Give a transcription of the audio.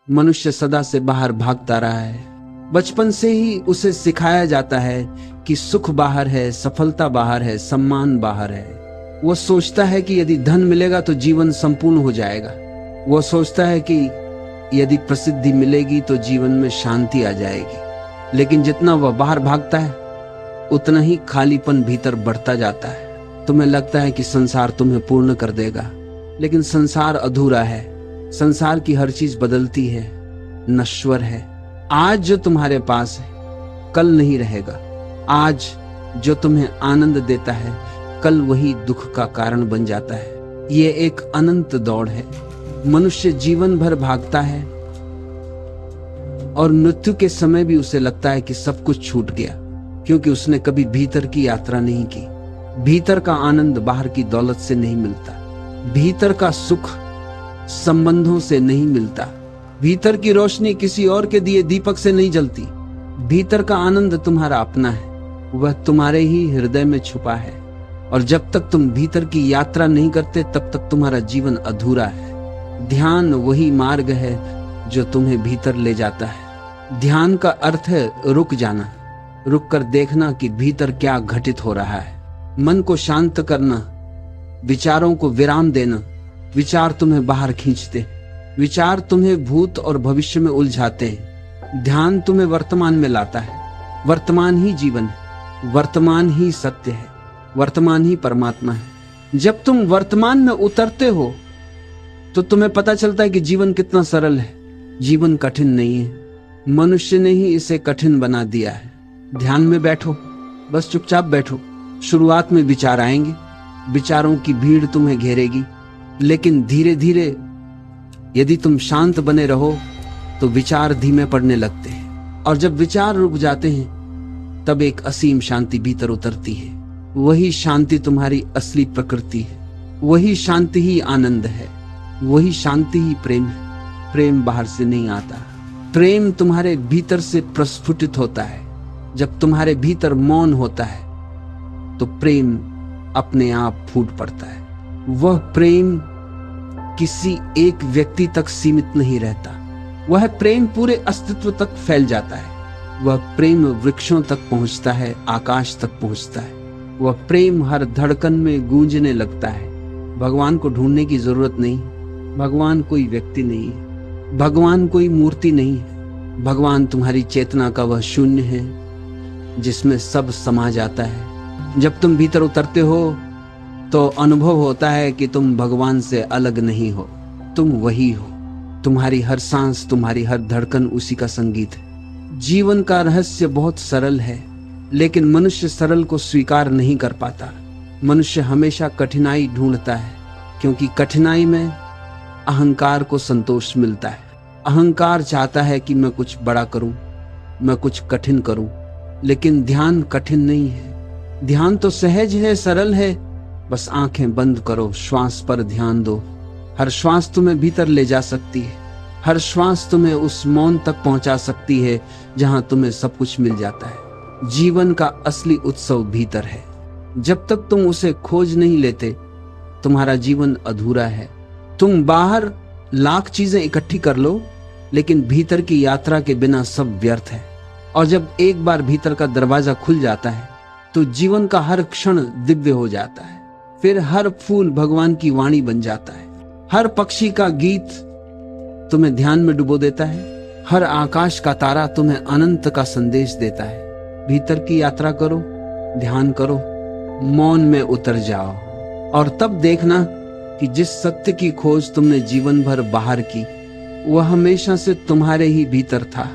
मनुष्य सदा से बाहर भागता रहा है। बचपन से ही उसे सिखाया जाता है कि सुख बाहर है, सफलता बाहर है, सम्मान बाहर है। वो सोचता है कि यदि धन मिलेगा तो जीवन संपूर्ण हो जाएगा। वो सोचता है कि यदि प्रसिद्धि मिलेगी तो जीवन में शांति आ जाएगी। लेकिन जितना वह बाहर भागता है उतना ही खालीपन भीतर बढ़ता जाता है। तुम्हें लगता है कि संसार तुम्हें पूर्ण कर देगा, लेकिन संसार अधूरा है। संसार की हर चीज बदलती है, नश्वर है। आज जो तुम्हारे पास है कल नहीं रहेगा। आज जो तुम्हें आनंद देता है कल वही दुख का कारण बन जाता है। ये एक अनंत दौड़ है। मनुष्य जीवन भर भागता है और मृत्यु के समय भी उसे लगता है कि सब कुछ छूट गया, क्योंकि उसने कभी भीतर की यात्रा नहीं की। भीतर का आनंद बाहर की दौलत से नहीं मिलता। भीतर का सुख संबंधों से नहीं मिलता। भीतर की रोशनी किसी और के दिए दीपक से नहीं जलती। भीतर का आनंद तुम्हारा अपना है, वह तुम्हारे ही हृदय में छुपा है। और जब तक तुम भीतर की यात्रा नहीं करते तब तक तुम्हारा जीवन अधूरा है। ध्यान वही मार्ग है जो तुम्हें भीतर ले जाता है। ध्यान का अर्थ है रुक जाना, रुक कर देखना कि भीतर क्या घटित हो रहा है। मन को शांत करना, विचारों को विराम देना। विचार तुम्हें बाहर खींचते, विचार तुम्हें भूत और भविष्य में उलझाते हैं। ध्यान तुम्हें वर्तमान में लाता है। वर्तमान ही जीवन है, वर्तमान ही सत्य है, वर्तमान ही परमात्मा है। जब तुम वर्तमान में उतरते हो तो तुम्हें पता चलता है कि जीवन कितना सरल है। जीवन कठिन नहीं है, मनुष्य ने ही इसे कठिन बना दिया है। ध्यान में बैठो, बस चुपचाप बैठो। शुरुआत में विचार आएंगे, विचारों की भीड़ तुम्हें घेरेगी, लेकिन धीरे धीरे यदि तुम शांत बने रहो तो विचार धीमे पड़ने लगते हैं। और जब विचार रुक जाते हैं तब एक असीम शांति भीतर उतरती है। वही शांति तुम्हारी असली प्रकृति है। वही शांति ही आनंद है। वही शांति ही प्रेम है। प्रेम बाहर से नहीं आता, प्रेम तुम्हारे भीतर से प्रस्फुटित होता है। जब तुम्हारे भीतर मौन होता है तो प्रेम अपने आप फूट पड़ता है। वह प्रेम किसी एक व्यक्ति तक सीमित नहीं रहता। वह प्रेम पूरे अस्तित्व तक फैल जाता है। वह प्रेम वृक्षों तक पहुंचता है, आकाश तक पहुंचता है। वह प्रेम हर धड़कन में गूंजने लगता है। भगवान को ढूंढने की जरूरत नहीं। भगवान कोई व्यक्ति नहीं है, भगवान कोई मूर्ति नहीं है। भगवान तुम्हारी चेतना का वह शून्य है जिसमें सब समा जाता है। जब तुम भीतर उतरते हो तो अनुभव होता है कि तुम भगवान से अलग नहीं हो, तुम वही हो। तुम्हारी हर सांस, तुम्हारी हर धड़कन उसी का संगीत है। जीवन का रहस्य बहुत सरल है, लेकिन मनुष्य सरल को स्वीकार नहीं कर पाता। मनुष्य हमेशा कठिनाई ढूंढता है, क्योंकि कठिनाई में अहंकार को संतोष मिलता है। अहंकार चाहता है कि मैं कुछ बड़ा करूं, मैं कुछ कठिन करूं, लेकिन ध्यान कठिन नहीं है। ध्यान तो सहज है, सरल है। बस आंखें बंद करो, श्वास पर ध्यान दो। हर श्वास तुम्हें भीतर ले जा सकती है। हर श्वास तुम्हें उस मौन तक पहुंचा सकती है जहां तुम्हें सब कुछ मिल जाता है। जीवन का असली उत्सव भीतर है। जब तक तुम उसे खोज नहीं लेते तुम्हारा जीवन अधूरा है। तुम बाहर लाख चीजें इकट्ठी कर लो, लेकिन भीतर की यात्रा के बिना सब व्यर्थ है। और जब एक बार भीतर का दरवाजा खुल जाता है तो जीवन का हर क्षण दिव्य हो जाता है। फिर हर फूल भगवान की वाणी बन जाता है। हर पक्षी का गीत तुम्हें ध्यान में डुबो देता है। हर आकाश का तारा तुम्हें अनंत का संदेश देता है। भीतर की यात्रा करो, ध्यान करो, मौन में उतर जाओ, और तब देखना कि जिस सत्य की खोज तुमने जीवन भर बाहर की वह हमेशा से तुम्हारे ही भीतर था।